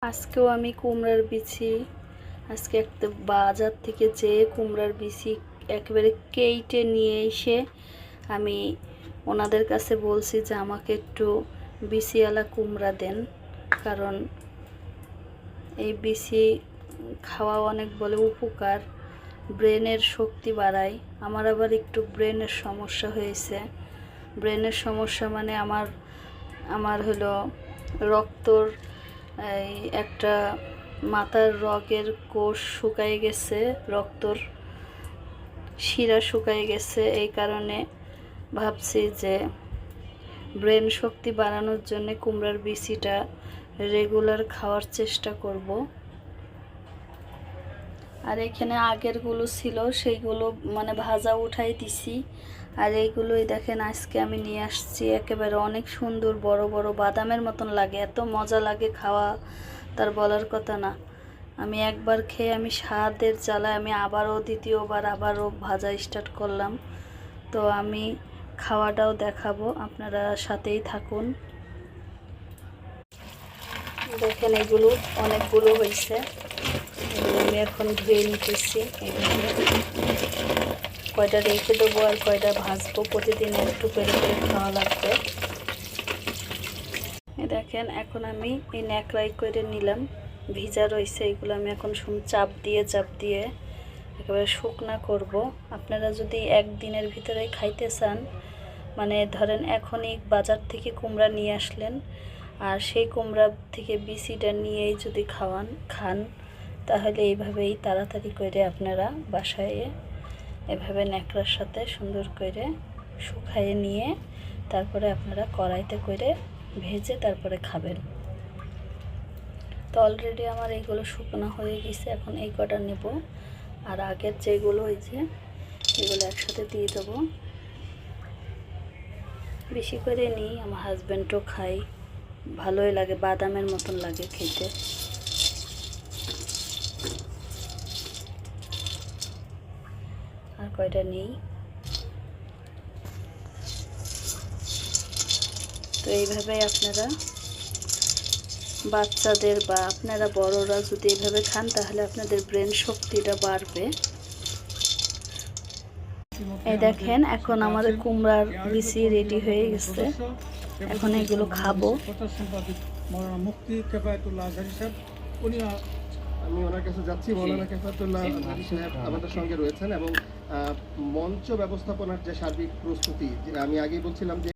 আজকেও আমি কুমড়ার বিচি আজকে একটা বাজার থেকে যেয়ে কুমড়ার বিচি একেবারে কেটে নিয়ে এসে আমি ওনাদের কাছে বলছি যে আমাকে একটু বিচিওয়ালা কুমড়া দেন, কারণ এই বিচি খাওয়া অনেক বলে উপকার, ব্রেনের শক্তি বাড়ায়। আমার আবার একটু ব্রেনের সমস্যা হয়েছে। ব্রেনের সমস্যা মানে আমার হলো রক্তর এই একটা মাথার রগের কোষ শুকায়ে গেছে, রক্তর শিরা শুকায়ে গেছে। এই কারণে ভাবছি যে ব্রেন শক্তি বাড়ানোর জন্য কুমড়ার বিচিটা রেগুলার খাওয়ার চেষ্টা করব। আর এখানে আগেরগুলো ছিল সেইগুলো মানে ভাজা উঠাই দিছি। আর এইগুলোই দেখেন আজকে আমি নিয়ে আসছি, একেবারে অনেক সুন্দর বড় বড় বাদামের মতন লাগে, এত মজা লাগে খাওয়া তার বলার কথা না। আমি একবার খেয়ে আমি স্বাদের জ্বালায় আমি দ্বিতীয়বার আবারও ভাজা স্টার্ট করলাম। তো আমি খাওয়াটাও দেখাবো, আপনারা সাথেই থাকুন। দেখেন এগুলো অনেকগুলো হয়েছে, আমি এখন ধুয়ে নিতেছি। এইভাবে কয়টা রেখে দেবো আর কয়টা ভাজবো, প্রতিদিন একটু করে খাওয়া লাগবে। দেখেন এখন আমি এই ন্যাকড়াই করে নিলাম, ভিজা রয়েছে, এগুলো আমি এখন চাপ দিয়ে একেবারে শুকনা করব। আপনারা যদি একদিনের ভিতরে খাইতে চান, মানে ধরেন এখনই বাজার থেকে কুমড়া নিয়ে আসলেন আর সেই কুমড়া থেকে বিচিটা নিয়েই যদি খান, তাহলে এইভাবেই তাড়াতাড়ি করে আপনারা বাসায় এভাবে ন্যাকড়ার সাথে সুন্দর করে শুকাইয়ে নিয়ে তারপরে আপনারা কড়াইতে করে ভেজে তারপরে খাবেন। তো অলরেডি আমার এইগুলো শুকনো হয়ে গেছে, এখন এই কটা নেব আর আগের যেগুলো হয়েছে এগুলো একসাথে দিয়ে দেবো। বেশি করে নিই, আমার হাজব্যান্ডও খাই, ভালোই লাগে, বাদামের মতন লাগে খেতে। আর কয়টা নেই। তো এইভাবে আপনারা বাচ্চাদের বা আপনারা বড়রা যদি এইভাবে খান তাহলে আপনাদের ব্রেন শক্তিটা বাড়বে। এই দেখেন এখন আমাদের কুমড়ার বিচি রেডি হয়ে গেছে, এখন এগুলো খাবো। আমি ওনার কাছে যাচ্ছি, মৌলানা কেফায়েতুল্লাহ সাহেব আমাদের সঙ্গে রয়েছেন এবং মঞ্চ ব্যবস্থাপনার যে সার্বিক প্রস্তুতি, আমি আগেই বলছিলাম যে